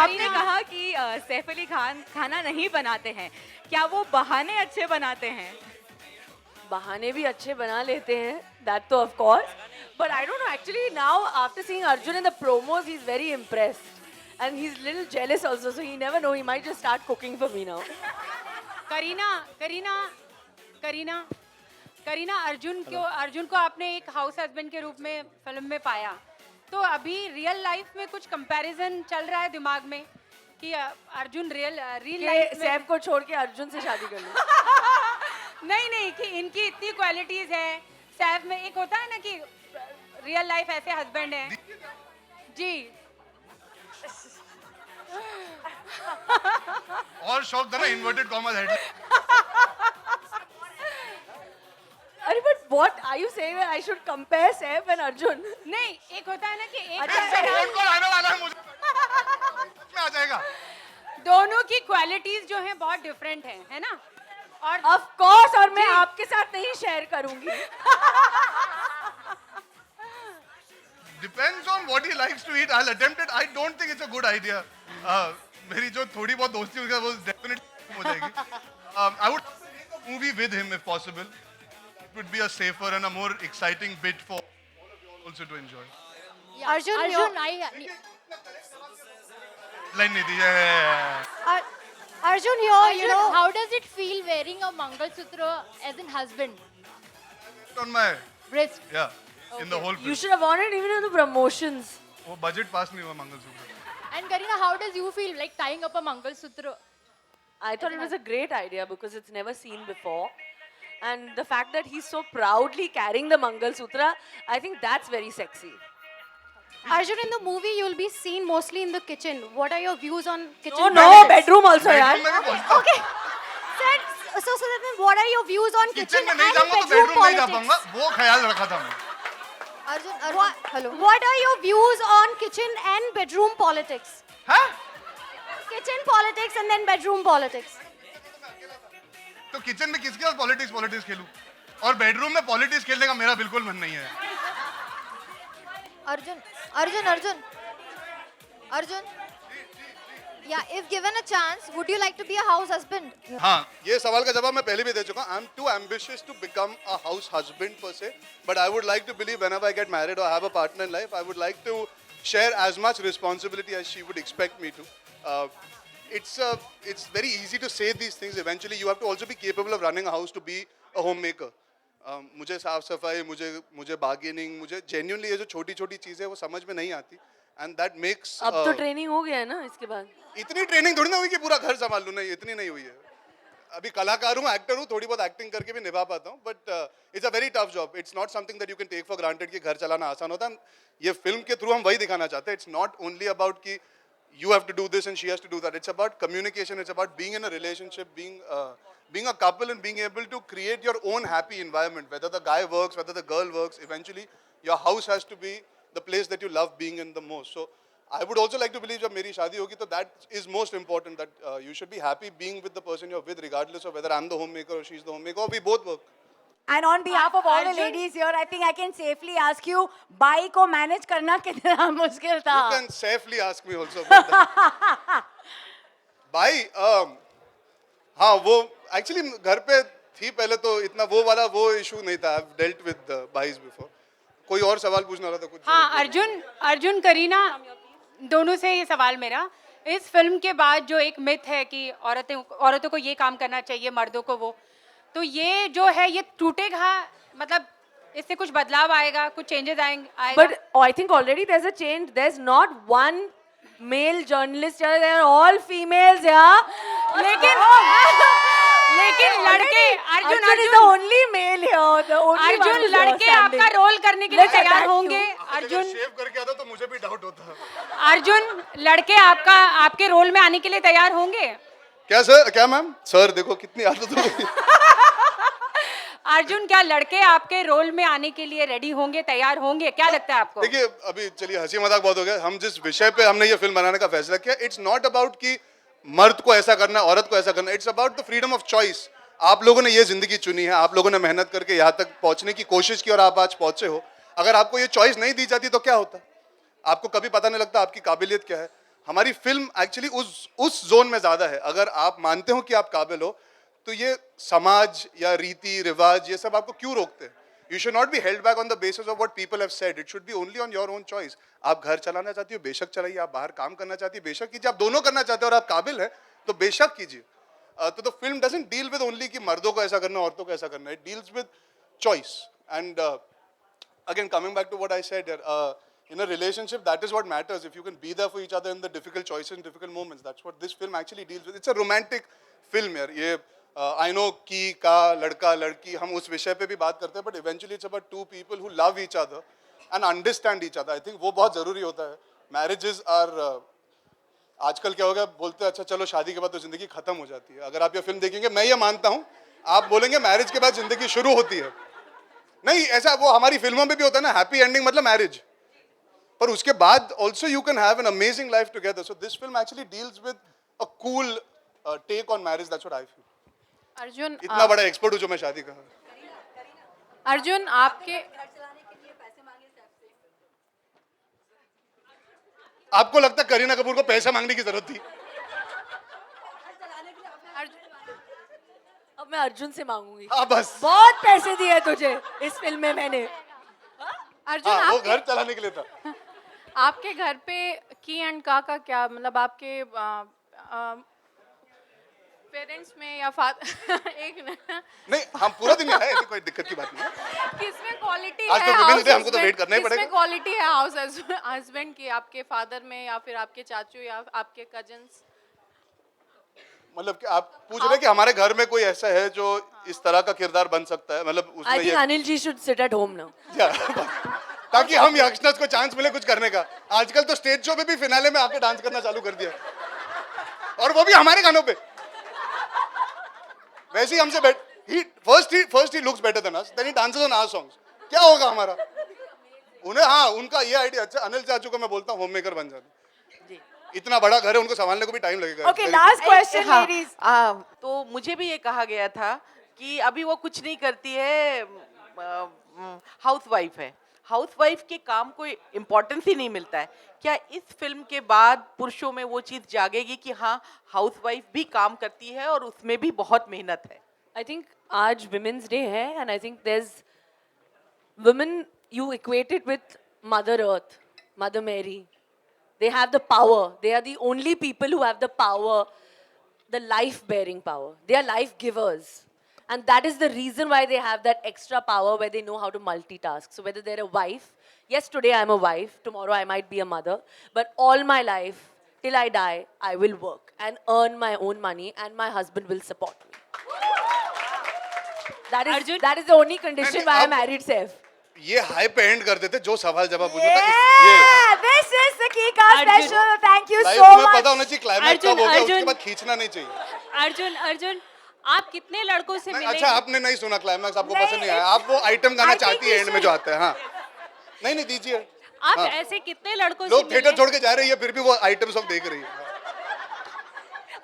आपने कहा कि सैफ अली खान खाना नहीं बनाते हैं, क्या वो बहाने अच्छे बनाते हैं? बहाने भी अच्छे बना लेते हैं, that तो of course. But I don't know, actually now after seeing Arjun in the promos, he's very impressed. And he's a little jealous also, so he never know, he might just start cooking for me now. Kareena Kareena Kareena Kareena Arjun को आपने एक house husband के रूप में film में पाया, तो अभी रियल लाइफ में कुछ कंपैरिजन चल रहा है दिमाग में कि अर्जुन रियल लाइफ में सैफ को छोड़ के अर्जुन से शादी कर लूं। नहीं कि इनकी इतनी क्वालिटीज हैं, सैफ में एक होता है ना कि रियल लाइफ ऐसे हस्बैंड हैं जी। और शौक था ना इन्वर्टेड कॉमर्स हेड। अरे but what are you saying that I should compare Saif and Arjun? नहीं, एक होता है ना कि एक फोन कॉल आने वाला है मुझे में आ जाएगा। दोनों की क्वालिटीज जो हैं बहुत डिफरेंट हैं, है ना? और Of course, और मैं आपके साथ नहीं शेयर करूंगी। Depends on what he likes to eat. I'll attempt it. I don't think it's a good idea. मेरी जो थोड़ी बहुत दोस्ती होगी वो definitely हो जाएगी. I would make a movie with him if possible. It would be a safer and a more exciting bit for all of you also to enjoy. Arjun, Line नहीं दी है. Arjun, you know, how does it feel wearing a Mangalsutra as a husband? On my Wrist. yeah, in the whole You film. should have worn it even in the promotions. वो budget pass नहीं हुआ mangalsutra. And Karina, how does you feel like tying up a Mangalsutra? I thought it was a great idea because it's never seen before. And the fact that he's so proudly carrying the Mangal Sutra, I think that's very sexy. Arjun, in the movie, you'll be seen mostly in the kitchen. What are your views on kitchen? Oh no, politics? bedroom also, yaar. Bedroom में भी पहुंचता हूँ. Okay. So that means what are your views on kitchen kitchen में नहीं and जाऊंगा तो bedroom bedroom नहीं जा politics? पाऊंगा. वो ख्याल रखा था मैं. Arjun, hello. What are your views on kitchen and bedroom politics? हाँ? Kitchen politics and then bedroom politics. तो किचन में किसके साथ पॉलिटिक्स खेलूं? और बेडरूम में पॉलिटिक्स खेलने का मेरा बिल्कुल मन नहीं है. Arjun. Yeah, if given a chance, would you like to be a house husband? हाँ, ये सवाल का जवाब मैं पहले भी दे चुका हूँ. I'm too ambitious to become a house husband per se, but I would like to believe whenever I get married or have a partner in life, I would like to share as much responsibility as she would expect me to. It's very easy to say these things. Eventually, you have to also be capable of running a house to be a homemaker. मुझे साफ सफाई, मुझे bargaining, मुझे genuinely ये जो छोटी-छोटी चीजें वो समझ में नहीं आती. And that makes. अब तो ट्रेनिंग हो गया है ना इसके बाद. इतनी ट्रेनिंग थोड़ी ना हुई कि पूरा घर संभाल लूं. नहीं, इतनी नहीं हुई है. अभी कलाकार हूँ, एक्टर हूँ, थोड़ी बहुत एक्टिंग करके भी निभा पाता हूँ. But it's a very tough job. It's not something that you can take for granted कि घर चलाना आसान होता है. ये फिल्म के थ्रू हम वही दिखाना चाहते हैं. इट्स नॉट ओनली अबाउट कि you have to do this and she has to do that. It's about communication. It's about being in a relationship, being a couple and being able to create your own happy environment. Whether the guy works, whether the girl works, eventually your house has to be the place that you love being in the most. So I would also like to believe जब मेरी शादी होगी तो that is most important, that you should be happy being with the person you're with, regardless of whether I'm the homemaker or she's the homemaker or we both work. And on behalf of all the Arjun? ladies here, I think I can safely ask you, by को manage करना कितना मुश्किल था? You can safely ask me also about that. भाई, हाँ वो actually घर पे थी पहले तो इतना वो issue नहीं था. I've dealt with भाईस before. कोई और सवाल पूछना रहा था कुछ? हाँ, अर्जुन करीना दोनों से ये सवाल मेरा. इस फिल्म के बाद जो एक मिथ है कि औरतों को ये काम करना चाहिए, मर्दों को वो, तो ये जो है ये टूटेगा, मतलब इससे कुछ बदलाव आएगा, कुछ चेंजेस आएगा? But I think already there's a change. There's not one male journalist here. They're all females, yeah. लेकिन लड़के Arjun is the only male here. The only one Arjun who's लड़के standing. आपका रोल करने के लिए Let's तैयार attack होंगे. you. Arjun शेव करके आता तो मुझे भी डाउट होता. अर्जुन लड़के आपके रोल में आने के लिए तैयार होंगे? क्या सर? क्या मैम? सर देखो कितनी आदत हो गई. अर्जुन क्या लड़के आपके रोल में आने के लिए रेडी होंगे, तैयार होंगे? क्या लगता है आपको? देखिए अभी चलिए हंसी मजाक बहुत हो गया. हम जिस विषय पे हमने ये फिल्म बनाने का फैसला किया, इट्स नॉट अबाउट कि मर्द को ऐसा करना है, औरत को ऐसा करना है. It's about the freedom of choice. आप लोगों ने ये जिंदगी चुनी है, आप लोगों ने मेहनत करके यहाँ तक पहुंचने की कोशिश की और आप आज पहुंचे हो. अगर आपको ये चॉइस नहीं दी जाती तो क्या होता? आपको कभी पता नहीं लगता आपकी काबिलियत क्या है. हमारी फिल्म एक्चुअली उस जोन में ज्यादा है। अगर आप मानते हो कि आप काबिल हो, तो ये समाज या रीति रिवाज ये सब आपको क्यों रोकते हैं? You should not be held back on the basis of what people have said. It should be only on your own choice. आप घर चलाना चाहती हो, बेशक चलाइए। आप बाहर काम करना चाहती हो, बेशक कीजिए। आप दोनों करना चाहते हो और आप काबिल है, तो बेशक कीजिए। तो the film doesn't deal with only कि मर्दों को ऐसा करना है, औरतों को ऐसा करना है. It deals with choice. And again, coming back to what I said, in a relationship, that is what matters. If you can be there for each other in the difficult choices and difficult moments, that's what this film actually deals with. It's a romantic film यार। ये I know की का लड़का लड़की हम उस विषय पे भी बात करते हैं, but eventually it's about two people who love each other and understand each other. I think वो बहुत जरूरी होता है। Marriages are आजकल क्या हो गया, बोलते हैं अच्छा चलो शादी के बाद तो जिंदगी खत्म हो जाती है। अगर आप ये फिल्म देखेंगे, मैं ये मानता हूँ, आप बोलेंगे मैरिज के बाद जिंदगी शुरू होती है। नहीं, ऐसा वो हमारी फिल्मों में भी होता है ना, हैप्पी एंडिंग मतलब मैरिज, पर उसके बाद also you can have an amazing life together. So this film actually deals with a cool take on marriage. That's what I feel. Arjun इतना बड़ा एक्सपर्ट हूँ जो मैं शादी का। अर्जुन आपके आपको लगता है करीना कपूर को पैसे मांगने की जरूरत थी? अब मैं अर्जुन से मांगूंगी। हाँ बस, बहुत पैसे दिए तुझे इस फिल्म में मैंने। अर्जुन हाँ, वो आपके घर चलाने के लिए था। आपके घर पे की एंड का क्या मतलब आपके पेरेंट्स में या एक मिनट नहीं, हम पूरा दिन यहाँ है, ऐसी कोई दिक्कत की बात नहीं है। किसमें क्वालिटी आज है तो विभिन्न थे, हाउस हमको तो वेट करना ही किसमें पड़ेगा। क्वालिटी है हाउस हस्बैंड की, आपके फादर में या फिर आपके चाचू या आपके कजन्स? मतलब कि आप पूछ रहे हैं कि हमारे घर में कोई ऐसा है जो इस तरह का किरदार बन सकता है? मतलब आई उसमें थिंक ये Anil ji should sit at home now. ताकि हम यंगस्टर्स को चांस मिले कुछ करने का। आजकल तो स्टेज शो पे भी फिनाले में आके डांस करना चालू कर दिया, और वो भी हमारे गानों पे। वैसे ही हमसे first he looks better than us, then he dances on our songs. क्या होगा हमारा? उन्हें, हाँ, उनका ये आइडिया अच्छा। अनिल चाचू को मैं बोलता हूँ होम मेकर बन जाने। इतना बड़ा घर है, उनको संभालने को भी टाइम लगेगा। Okay, last question ladies. तो मुझे भी ये कहा गया था कि अभी वो कुछ नहीं करती है, हाउसवाइफ है। हाउसवाइफ के काम को इम्पोर्टेंस ही नहीं मिलता है। क्या इस फिल्म के बाद पुरुषों में वो चीज़ जागेगी कि हाँ, हाउसवाइफ भी काम करती है और उसमें भी बहुत मेहनत है? आई थिंक आज विमेंस डे है, and I think there is women you equated with mother earth, mother Mary. They have the power. They are the only people who have the power, the life-bearing power. They are life givers. And that is the reason why they have that extra power where they know how to multitask. So whether they're a wife, yes, today I'm a wife, tomorrow I might be a mother, but all my life, till I die, I will work and earn my own money and my husband will support me. That is the only condition why I married Saif. ये high पे and कर देते, जो सवाल जवाब पूछो था Yeah, this is the Kika special. Thank you life so में much. पता होना चाहिए क्लाइमैक्स कब होगा, उसके बाद खींचना नहीं चाहिए। अर्जुन आप कितने लड़कों से नहीं, मिले? अच्छा, आपने नहीं सुना क्लाइमैक्स, आपको नहीं, पसंद नहीं आया। आप वो आइटम गाना I think चाहती है we एंड में जो आता है। हाँ, नहीं दीजिए। आप हाँ। ऐसे कितने लड़कों से लोग मिले? थिएटर छोड़ के जा रही है, फिर भी वो आइटम सॉन्ग देख रही है।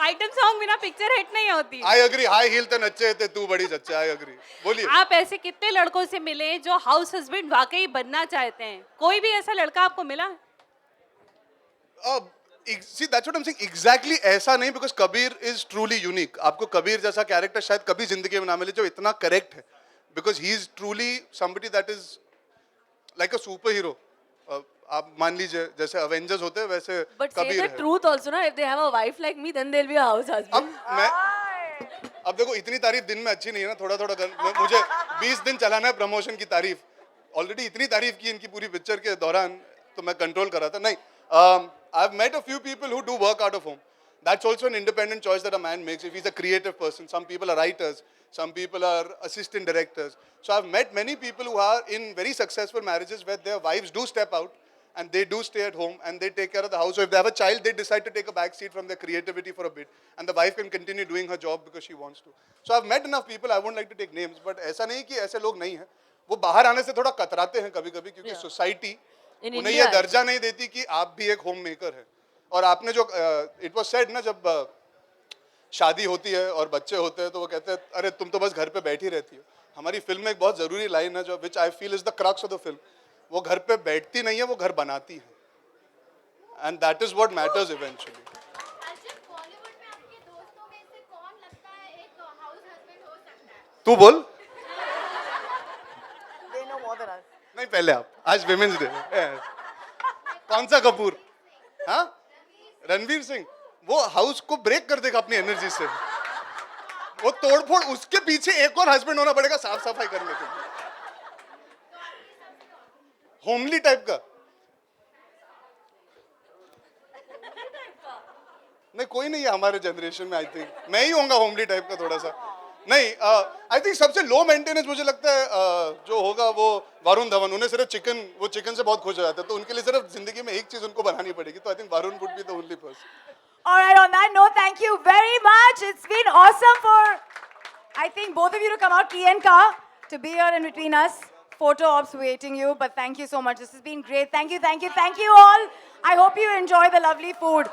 आइटम सॉन्ग बिना पिक्चर हिट नहीं होती। आई एग्री, हाई हील ते नच्चे थे तू बड़ी सच्चे। आई एग्री, बोलिए। आप ऐसे कितने लड़कों से मिले जो हाउस हस्बैंड वाकई बनना चाहते हैं? कोई भी ऐसा लड़का आपको मिला? See, that's what I'm saying. Exactly ऐसा नहीं, because Kabir is truly unique. आपको कबीर जैसा कैरेक्टर शायद कभी जिंदगी में ना मिले जो इतना करेक्ट है, because he is truly somebody that is like a superhero. आप मान लीजिए जैसे अवेंजर्स होते हैं वैसे But say कबीर the है। truth also, na. If they have a wife like me, then they'll be a house अब husband. अब देखो, इतनी तारीफ दिन में अच्छी नहीं है ना, थोड़ा थोड़ा मुझे 20 दिन चलाना है प्रमोशन की तारीफ। ऑलरेडी इतनी तारीफ की इनकी पूरी पिक्चर के दौरान, तो मैं कंट्रोल कर रहा था। नहीं, I've met a few people who do work out of home. That's also an independent choice that a man makes if he's a creative person. Some people are writers, some people are assistant directors. So I've met many people who are in very successful marriages where their wives do step out and they do stay at home and they take care of the house. So if they have a child, they decide to take a back seat from their creativity for a bit, and the wife can continue doing her job because she wants to. So I've met enough people, I won't like to take names, but ऐसा नहीं कि ऐसे लोग नहीं हैं। वो बाहर आने से थोड़ा कतराते हैं कभी-कभी, क्योंकि सोसाइटी In उन्हें India, ये दर्जा नहीं देती कि आप भी एक होम मेकर है। और आपने जो इट वाज सेड ना, जब शादी होती है और बच्चे होते हैं तो वो कहते हैं अरे तुम तो बस घर पे बैठी रहती हो। हमारी फिल्म में एक बहुत जरूरी लाइन है जो which I feel is the crux of the film. वो घर पे बैठती नहीं है, वो घर बनाती है। And that is what matters eventually. Bollywood में आपके दोस्तों में से कौन लगता है एक हाउस हस्बैंड हो सकता है? तू बोल. They know more than us. नहीं पहले आप. आज विमेंस डे. कौन सा कपूर? हाँ, रणवीर सिंह. वो हाउस को ब्रेक कर देगा अपनी एनर्जी से. वो तोड़फोड़, उसके पीछे एक और हस्बैंड होना पड़ेगा साफ सफाई करने के लिए. होमली टाइप का. नहीं कोई नहीं है हमारे जनरेशन में. आई थिंक मैं ही होऊंगा होमली टाइप का थोड़ा सा. नहीं, आई थिंक सबसे लो मेंटेनेंस मुझे लगता है जो होगा वो वरुण धवन. उन्हें सिर्फ चिकन, वो चिकन से बहुत खुश हो जाते हैं, तो उनके लिए सिर्फ जिंदगी में एक चीज उनको बनानी पड़ेगी. तो I think Varun would be the only person. All right, on that note, thank you very much. It's been awesome for, I think, both of you to come out, Key and Ka, to be here in between us. Photo ops waiting you, but thank you so much. This has been great. Thank you all. I hope you enjoy the lovely food.